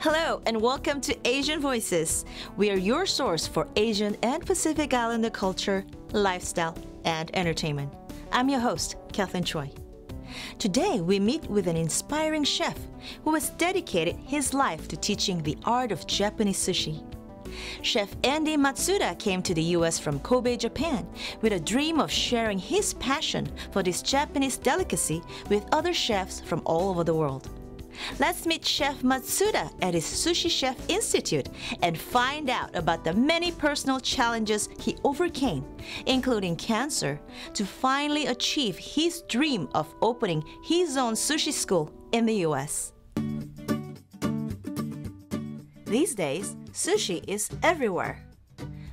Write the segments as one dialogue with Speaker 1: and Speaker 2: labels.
Speaker 1: Hello and welcome to Asian Voices. We are your source for Asian and Pacific Islander culture, lifestyle, and entertainment. I'm your host, Kathleen Choi. Today we meet with an inspiring chef who has dedicated his life to teaching the art of Japanese sushi. Chef Andy Matsuda came to the US from Kobe, Japan, with a dream of sharing his passion for this Japanese delicacy with other chefs from all over the world. Let's meet Chef Matsuda at his Sushi Chef Institute and find out about the many personal challenges he overcame, including cancer, to finally achieve his dream of opening his own sushi school in the US. These days, sushi is everywhere.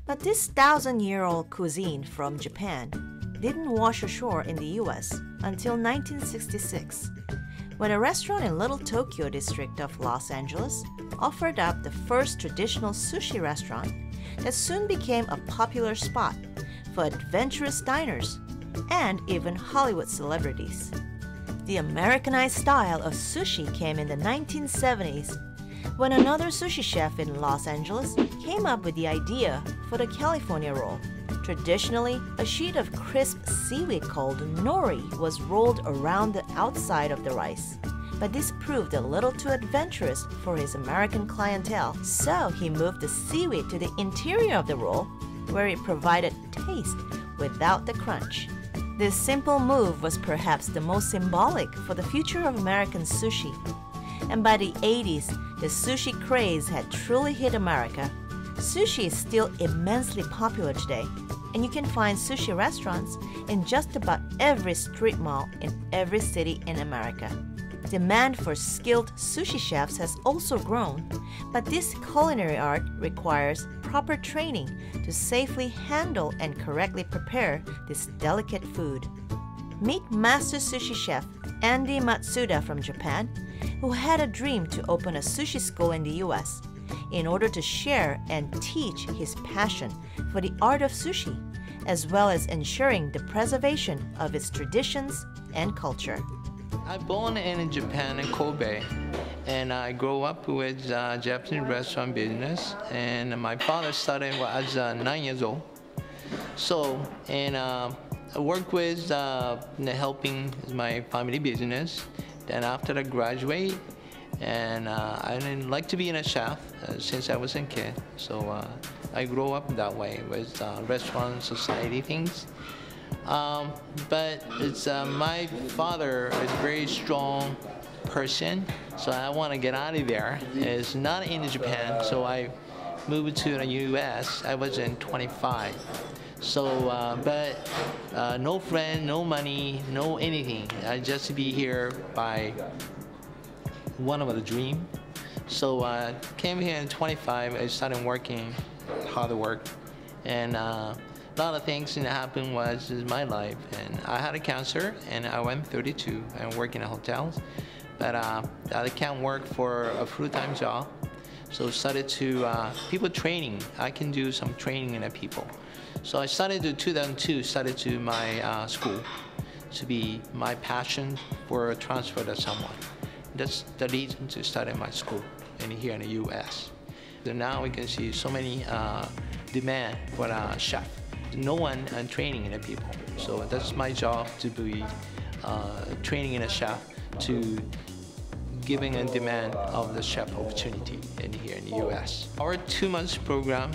Speaker 1: But this 1,000-year-old cuisine from Japan didn't wash ashore in the US until 1966, when a restaurant in Little Tokyo district of Los Angeles offered up the first traditional sushi restaurant that soon became a popular spot for adventurous diners and even Hollywood celebrities. The Americanized style of sushi came in the 1970s when another sushi chef in Los Angeles came up with the idea for the California roll. Traditionally, a sheet of crisp seaweed called nori was rolled around the outside of the rice. But this proved a little too adventurous for his American clientele, so he moved the seaweed to the interior of the roll, where it provided taste without the crunch. This simple move was perhaps the most symbolic for the future of American sushi. And by the 80s, the sushi craze had truly hit America. Sushi is still immensely popular today, and you can find sushi restaurants in just about every street mall in every city in America. Demand for skilled sushi chefs has also grown, but this culinary art requires proper training to safely handle and correctly prepare this delicate food. Meet Master Sushi Chef Andy Matsuda from Japan, who had a dream to open a sushi school in the US in order to share and teach his passion for the art of sushi, as well as ensuring the preservation of its traditions and culture.
Speaker 2: I was born in Japan, in Kobe, and I grew up with Japanese restaurant business. And my father started when I was 9 years old. I worked with helping my family business. Then after I graduate, and I didn't like to be a chef since I was a kid. So I grew up that way with restaurant society things. But it's my father is a very strong person, so I want to get out of there. It's not in Japan, so I moved to the U.S. I was in 25. So, no friend, no money, no anything. I just be here by one of the dream. So I came here in 25. I started working, hard work, and a lot of things that happened was in my life. And I had a cancer, and I went 32 and work in hotels, but I can't work for a full-time job. So started to people training. I can do some training in the people. So I started in 2002, started to my school to be my passion for transfer to someone. That's the reason to start my school here in the U.S. So now we can see so many demand for a chef. No one training in the people. So that's my job to be training in a chef to giving a demand of the chef opportunity here in the U.S. Our 2-month program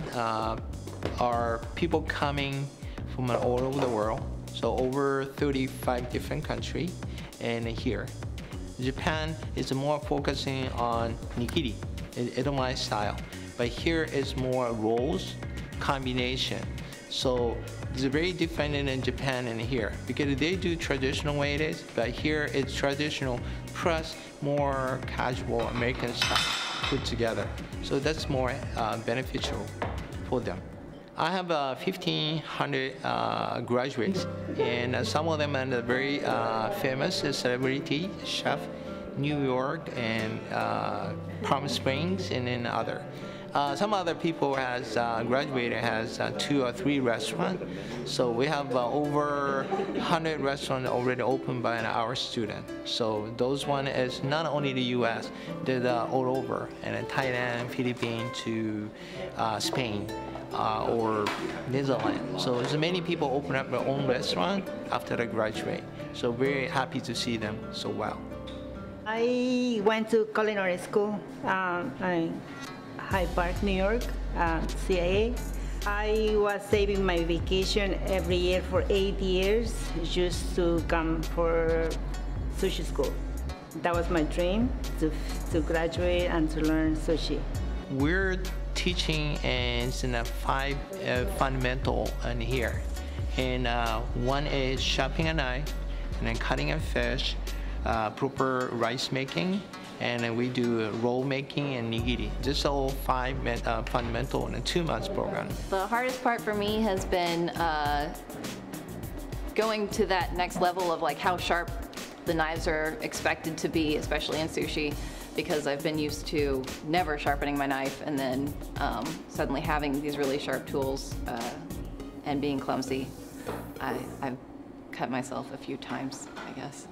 Speaker 2: are people coming from all over the world, so over 35 different countries, and here. Japan is more focusing on nigiri, Edomae style, but here is more rolls, combination. So it's very different in Japan and here, because they do traditional way it is, but here it's traditional plus more casual American style put together. So that's more beneficial for them. I have 1,500 graduates, and some of them are very famous celebrity chef, New York and Palm Springs, and then other. Some other people has graduated has 2 or 3 restaurants. So we have over 100 restaurants already opened by our student. So those one is not only the U.S., they're all over, and in Thailand, Philippines to Spain or Netherlands. So there's many people open up their own restaurant after they graduate. So very happy to see them so well.
Speaker 3: I went to culinary school in Hyde Park, New York, CIA. I was saving my vacation every year for 8 years just to come for sushi school. That was my dream, to graduate and to learn sushi.
Speaker 2: We're teaching in 5 fundamental in here. And one is chopping a knife, and then cutting a fish, proper rice making, and then we do roll making and nigiri. This all 5 fundamental in a 2 months program.
Speaker 4: The hardest part for me has been going to that next level of like how sharp the knives are expected to be, especially in sushi, because I've been used to never sharpening my knife, and then suddenly having these really sharp tools and being clumsy. I've cut myself a few times, I guess.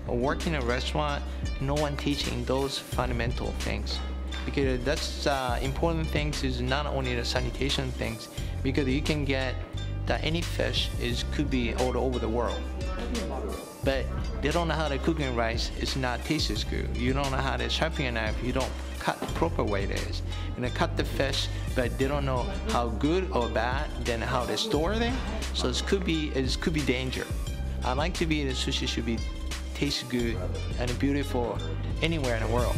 Speaker 2: Working in a restaurant, no one teaching those fundamental things, because that's important things is not only the sanitation things, because you can get that any fish could be all over the world, but they don't know how to cook in rice. It's not taste as good. You don't know how to sharpen a knife. You don't cut the proper way it is, and they cut the fish, but they don't know how good or bad, then how to store them. So it could be danger. I like to be the sushi should be taste good and beautiful anywhere in the world.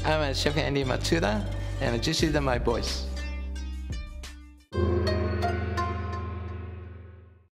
Speaker 2: I'm Chef Andy Matsuda, and this is my boys.